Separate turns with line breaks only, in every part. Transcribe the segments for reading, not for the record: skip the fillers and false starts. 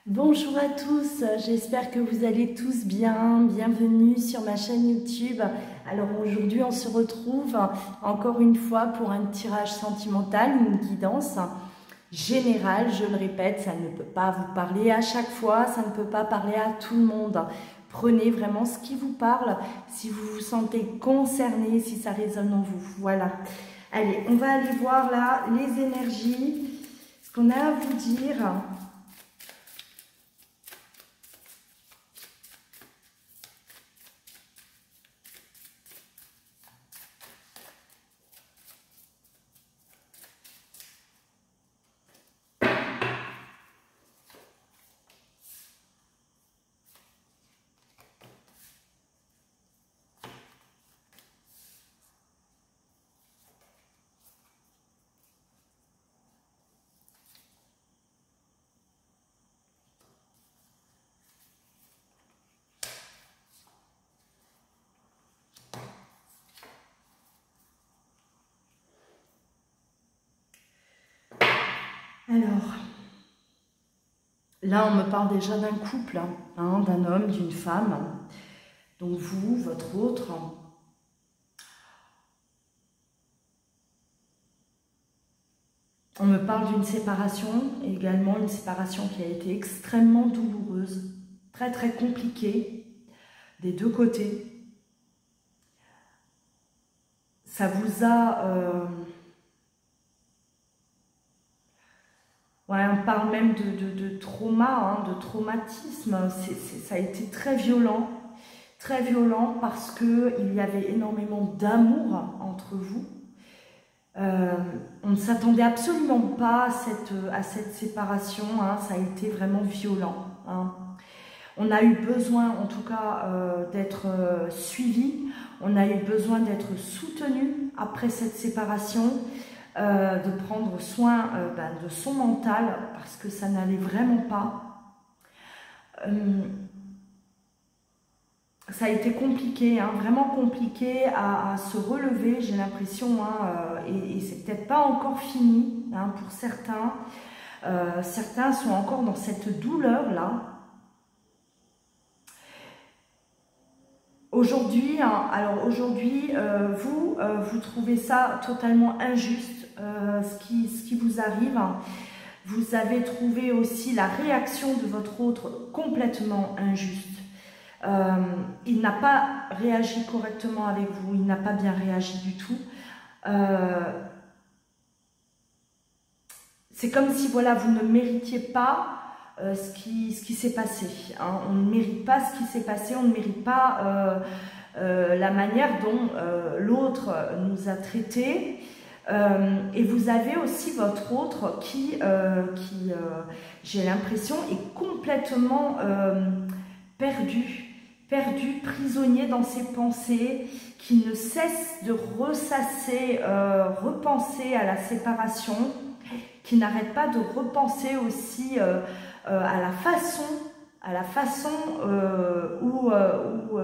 Bonjour à tous, j'espère que vous allez tous bien. Bienvenue sur ma chaîne YouTube. Alors aujourd'hui on se retrouve encore une fois pour un tirage sentimental, une guidance générale. Je le répète, ça ne peut pas vous parler à chaque fois, ça ne peut pas parler à tout le monde. Prenez vraiment ce qui vous parle, si vous vous sentez concerné, si ça résonne en vous. Voilà. Allez, on va aller voir là les énergies, ce qu'on a à vous dire. Alors, là, on me parle déjà d'un couple, hein, d'un homme, d'une femme. Donc vous, votre autre. On me parle d'une séparation, et également une séparation qui a été extrêmement douloureuse, très très compliquée, des deux côtés. Ça vous a... ouais, on parle même de trauma, hein, de traumatisme. Ça a été très violent parce qu'il y avait énormément d'amour entre vous. On ne s'attendait absolument pas à cette séparation, hein, ça a été vraiment violent. Hein. On a eu besoin en tout cas d'être suivi, on a eu besoin d'être soutenu après cette séparation, de prendre soin de son mental parce que ça n'allait vraiment pas. Ça a été compliqué, hein, vraiment compliqué à se relever, j'ai l'impression, hein, et c'est peut-être pas encore fini, hein, pour certains. Certains sont encore dans cette douleur-là. Aujourd'hui, hein, alors aujourd'hui, vous trouvez ça totalement injuste, ce qui vous arrive. Vous avez trouvé aussi la réaction de votre autre complètement injuste. Il n'a pas réagi correctement avec vous, il n'a pas bien réagi du tout. C'est comme si voilà, vous ne méritiez pas ce qui s'est passé. Hein. On ne mérite pas ce qui s'est passé, on ne mérite pas la manière dont l'autre nous a traités. Et vous avez aussi votre autre qui j'ai l'impression, est complètement perdu, prisonnier dans ses pensées, qui ne cesse de ressasser, repenser à la séparation, qui n'arrête pas de repenser aussi à la façon où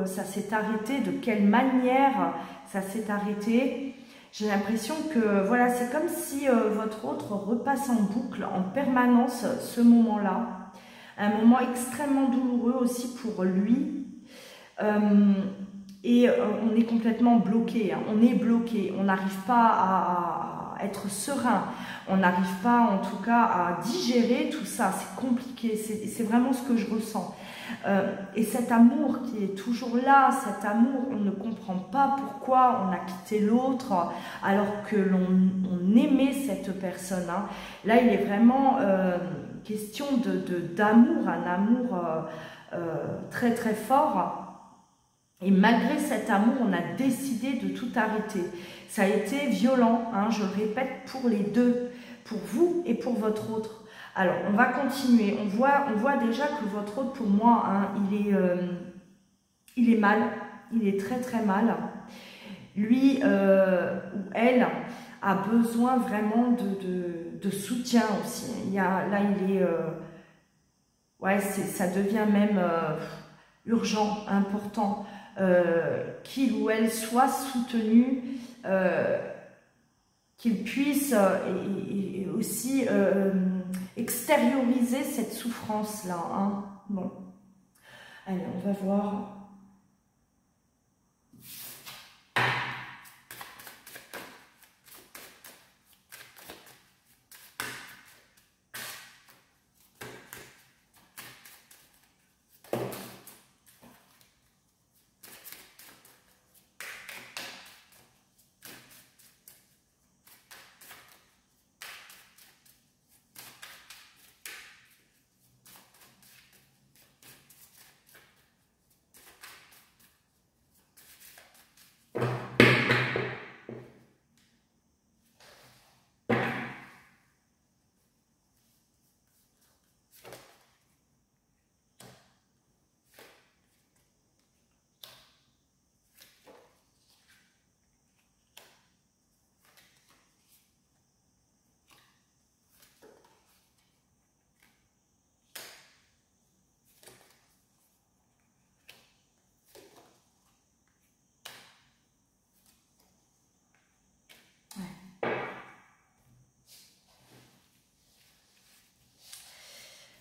ça s'est arrêté, de quelle manière ça s'est arrêté. J'ai l'impression que voilà, c'est comme si votre autre repasse en boucle en permanence ce moment-là. Un moment extrêmement douloureux aussi pour lui. Et on est complètement bloqué, hein. On est bloqué, on n'arrive pas à être serein, on n'arrive pas en tout cas à digérer tout ça, c'est compliqué, c'est vraiment ce que je ressens. Et cet amour qui est toujours là, cet amour, on ne comprend pas pourquoi on a quitté l'autre alors que l'on aimait cette personne. Hein. Là, il est vraiment question d'amour, un amour très très fort. Et malgré cet amour, on a décidé de tout arrêter. Ça a été violent, hein, je le répète, pour les deux, pour vous et pour votre autre. Alors, on va continuer. On voit déjà que votre autre, pour moi, hein, il est mal. Il est très très mal. Lui ou elle a besoin vraiment de soutien aussi. Là, il est... ouais, ça devient même urgent, important. Qu'il ou elle soit soutenu, qu'il puisse et aussi extérioriser cette souffrance-là. Hein. Bon, allez, on va voir.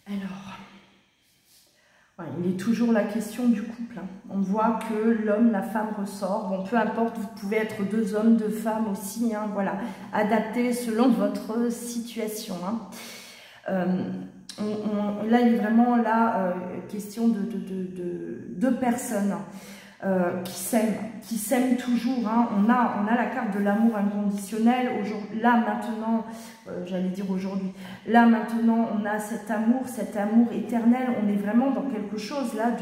Alors, ouais, il est toujours la question du couple. Hein. On voit que l'homme, la femme ressort. Bon, peu importe, vous pouvez être 2 hommes, 2 femmes aussi. Hein, voilà, adapté selon votre situation. Hein. Là, il est vraiment la question de 2 personnes qui s'aiment toujours. Hein. On a la carte de l'amour inconditionnel. Là, maintenant, j'allais dire aujourd'hui, là, maintenant, on a cet amour éternel. On est vraiment dans quelque chose là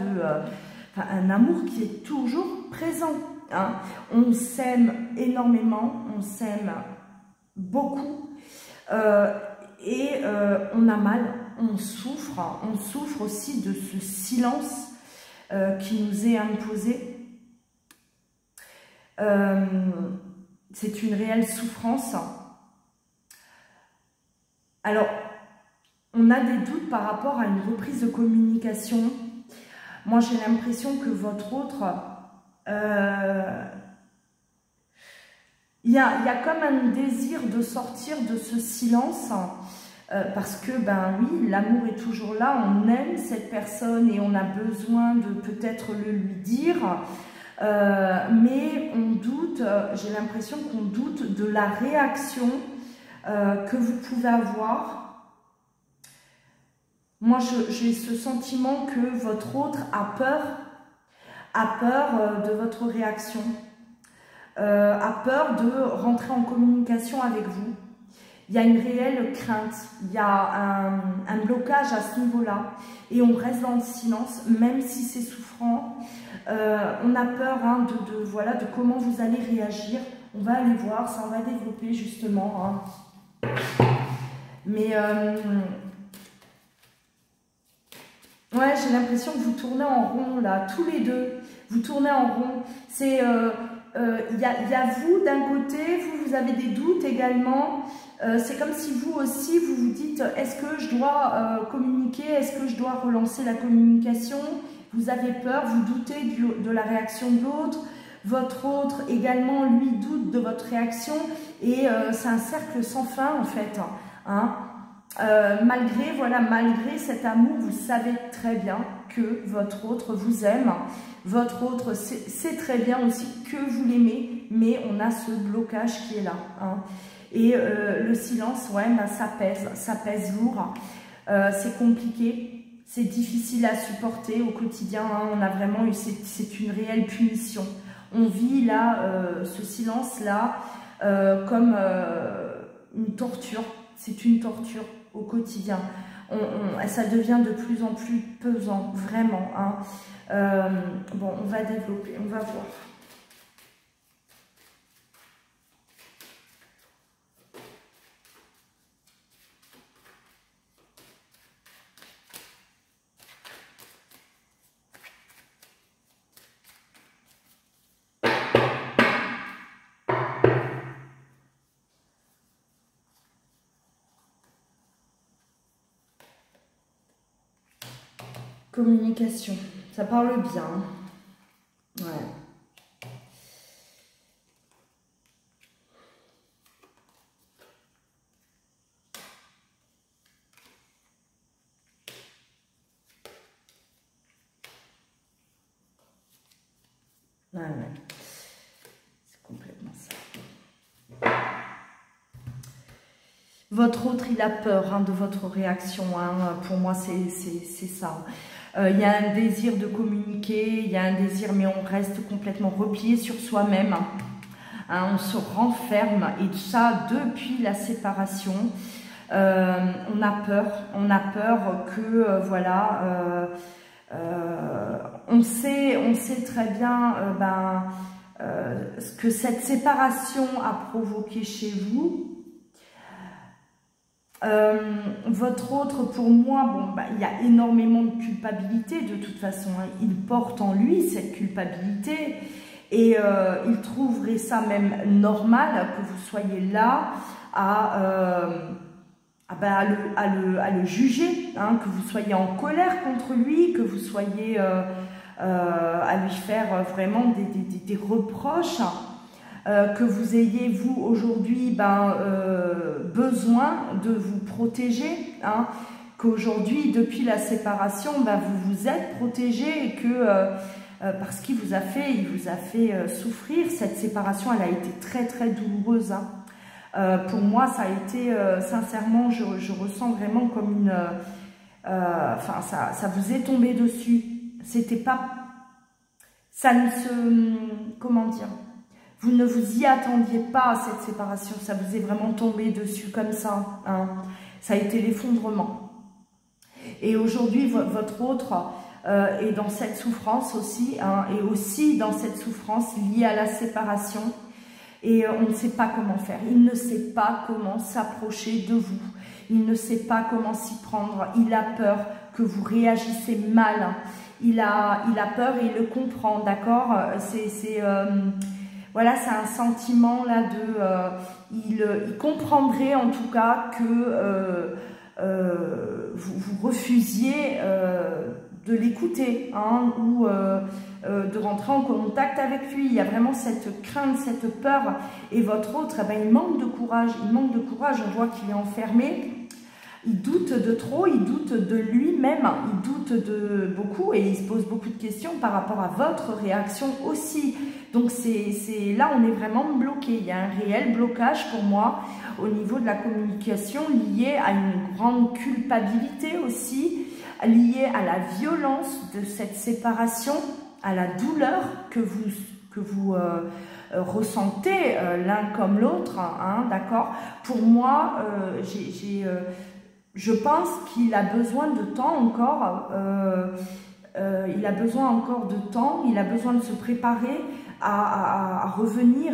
un amour qui est toujours présent. Hein. On s'aime énormément, on s'aime beaucoup. On a mal, on souffre aussi de ce silence qui nous est imposé. C'est une réelle souffrance. Alors, on a des doutes par rapport à une reprise de communication. Moi, j'ai l'impression que votre autre... il y a comme un désir de sortir de ce silence, parce que, ben oui, l'amour est toujours là, on aime cette personne et on a besoin de peut-être le lui dire, mais on doute, j'ai l'impression qu'on doute de la réaction que vous pouvez avoir. Moi, j'ai ce sentiment que votre autre a peur de votre réaction. A peur de rentrer en communication avec vous. Il y a une réelle crainte, il y a un blocage à ce niveau-là et on reste dans le silence, même si c'est souffrant. On a peur hein, voilà, de comment vous allez réagir. On va aller voir, ça on va développer justement. Hein. Mais ouais, j'ai l'impression que vous tournez en rond là, tous les deux. Vous tournez en rond. C'est... il y a vous d'un côté, vous avez des doutes également. C'est comme si vous aussi, vous vous dites, est-ce que je dois communiquer, est-ce que je dois relancer la communication? Vous avez peur, vous doutez de la réaction de l'autre. Votre autre également, lui, doute de votre réaction. Et c'est un cercle sans fin en fait. Hein. Malgré cet amour, vous savez très bien que votre autre vous aime. Votre autre sait très bien aussi que vous l'aimez, mais on a ce blocage qui est là. Hein. Et le silence, ouais, ben, ça pèse lourd. C'est compliqué, c'est difficile à supporter au quotidien. Hein. On a vraiment eu, c'est une réelle punition. On vit là, ce silence-là, comme une torture. C'est une torture au quotidien. Ça devient de plus en plus pesant, vraiment. Hein. Bon, on va développer, on va voir. Communication, ça parle bien. Ouais. Ouais, ouais. C'est complètement ça. Votre autre, il a peur de votre réaction. Pour moi, c'est ça. Il y a un désir de communiquer, il y a un désir, mais on reste complètement replié sur soi-même. On se renferme, et ça depuis la séparation. On a peur que, voilà, on sait très bien ce que cette séparation a provoqué chez vous. Votre autre, pour moi, il y a énormément de culpabilité de toute façon. Il porte en lui cette culpabilité et il trouverait ça même normal que vous soyez là à le juger, que vous soyez en colère contre lui, que vous soyez à lui faire vraiment des reproches. Que vous ayez, vous, aujourd'hui, besoin de vous protéger, qu'aujourd'hui, depuis la séparation, vous vous êtes protégé et que, parce qu'il vous a fait souffrir, cette séparation, elle a été très, très douloureuse. Pour moi, ça a été, sincèrement, je ressens vraiment comme une... ça vous est tombé dessus. C'était pas... Ça ne se... Comment dire ? Vous ne vous y attendiez pas à cette séparation, ça vous est vraiment tombé dessus comme ça. Ça a été l'effondrement. Et aujourd'hui, votre autre est dans cette souffrance aussi, et aussi dans cette souffrance liée à la séparation. Et on ne sait pas comment faire. Il ne sait pas comment s'approcher de vous. Il ne sait pas comment s'y prendre. Il a peur que vous réagissez mal. Il a peur et il le comprend, d'accord? Voilà, c'est un sentiment là de... il comprendrait en tout cas que vous refusiez de l'écouter ou de rentrer en contact avec lui. Il y a vraiment cette crainte, cette peur. Et votre autre, il manque de courage. Il manque de courage. On voit qu'il est enfermé. Il doute de trop, il doute de lui-même, il doute de beaucoup et il se pose beaucoup de questions par rapport à votre réaction aussi. Donc là, on est vraiment bloqué. Il y a un réel blocage pour moi au niveau de la communication lié à une grande culpabilité aussi, lié à la violence de cette séparation, à la douleur que vous ressentez l'un comme l'autre, d'accord? Pour moi, je pense qu'il a besoin de temps encore, il a besoin encore de temps, il a besoin de se préparer à revenir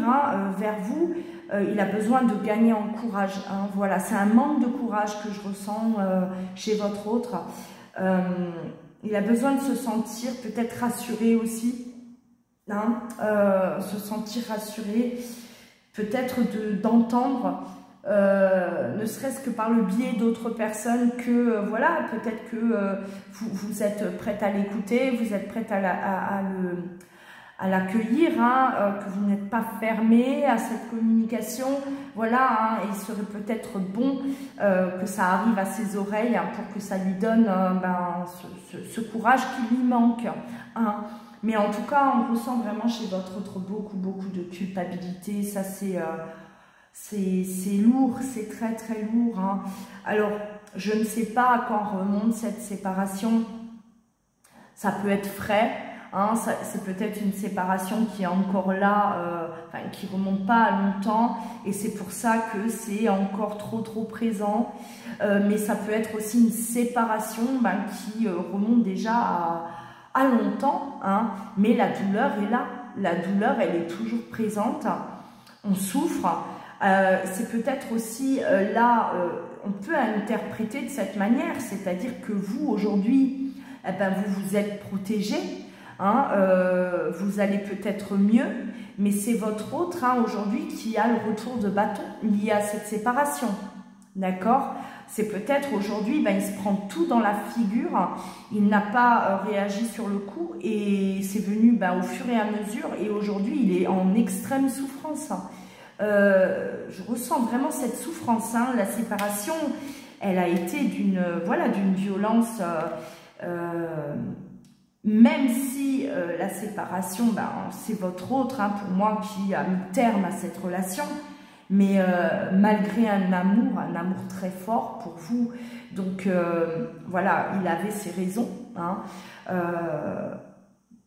vers vous, il a besoin de gagner en courage. Voilà, c'est un manque de courage que je ressens chez votre autre. Il a besoin de se sentir peut-être rassuré aussi, se sentir rassuré, peut-être d'entendre ne serait-ce que par le biais d'autres personnes que, voilà, peut-être que vous êtes prête à l'écouter, vous êtes prête à l'accueillir, que vous n'êtes pas fermé à cette communication. Voilà, il serait peut-être bon que ça arrive à ses oreilles pour que ça lui donne ce courage qui lui manque. Mais en tout cas, on ressent vraiment chez votre autre beaucoup de culpabilité. Ça, c'est lourd, c'est très très lourd. Alors, je ne sais pas à quand remonte cette séparation. Ça peut être frais. C'est peut-être une séparation qui est encore là, qui ne remonte pas à longtemps. Et c'est pour ça que c'est encore trop présent. Mais ça peut être aussi une séparation qui remonte déjà à longtemps. Mais la douleur est là. La douleur, elle est toujours présente. On souffre. C'est peut-être aussi là, on peut interpréter de cette manière, c'est-à-dire que vous, aujourd'hui, vous vous êtes protégé, vous allez peut-être mieux, mais c'est votre autre aujourd'hui qui a le retour de bâton lié à cette séparation, d'accord? C'est peut-être aujourd'hui, il se prend tout dans la figure, il n'a pas réagi sur le coup et c'est venu au fur et à mesure et aujourd'hui, il est en extrême souffrance. Je ressens vraiment cette souffrance, la séparation, elle a été d'une violence même si la séparation, ben, c'est votre autre, hein, pour moi, qui a mis terme à cette relation, mais malgré un amour très fort pour vous, donc voilà, il avait ses raisons, hein,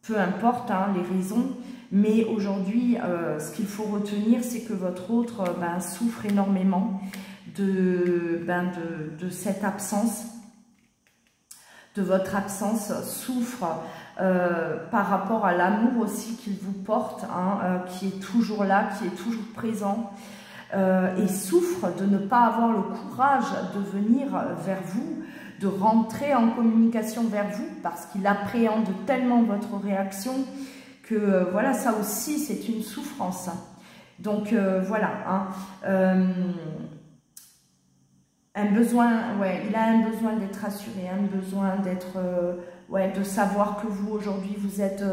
peu importe hein, les raisons, mais aujourd'hui, ce qu'il faut retenir, c'est que votre autre ben, souffre énormément de cette absence, de votre absence, souffre par rapport à l'amour aussi qu'il vous porte, hein, qui est toujours là, qui est toujours présent, et souffre de ne pas avoir le courage de venir vers vous, de rentrer en communication vers vous, parce qu'il appréhende tellement votre réaction que voilà, ça aussi c'est une souffrance. Donc voilà, hein, un besoin, ouais, il a un besoin d'être rassuré, un besoin d'être, ouais, de savoir que vous aujourd'hui vous êtes,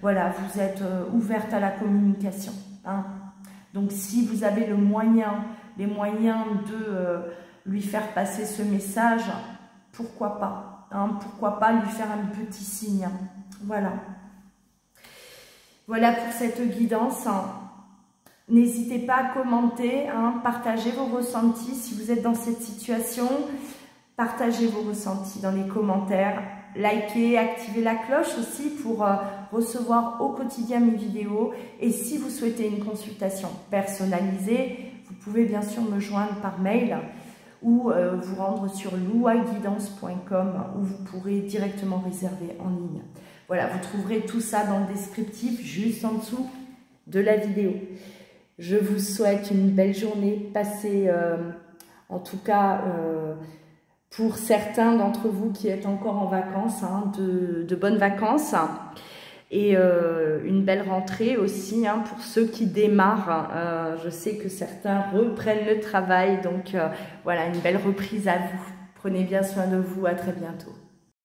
voilà, vous êtes ouverte à la communication. Hein. Donc si vous avez le moyen, les moyens de lui faire passer ce message, pourquoi pas, hein, pourquoi pas lui faire un petit signe. Voilà. Voilà pour cette guidance. N'hésitez pas à commenter, hein, partagez vos ressentis. Si vous êtes dans cette situation, partagez vos ressentis dans les commentaires. Likez, activez la cloche aussi pour recevoir au quotidien mes vidéos. Et si vous souhaitez une consultation personnalisée, vous pouvez bien sûr me joindre par mail ou vous rendre sur louaguidance.com où vous pourrez directement réserver en ligne. Voilà, vous trouverez tout ça dans le descriptif juste en dessous de la vidéo. Je vous souhaite une belle journée. Passez, en tout cas, pour certains d'entre vous qui êtes encore en vacances, hein, de bonnes vacances. Et une belle rentrée aussi, hein, pour ceux qui démarrent. Je sais que certains reprennent le travail. Donc, voilà, une belle reprise à vous. Prenez bien soin de vous. À très bientôt.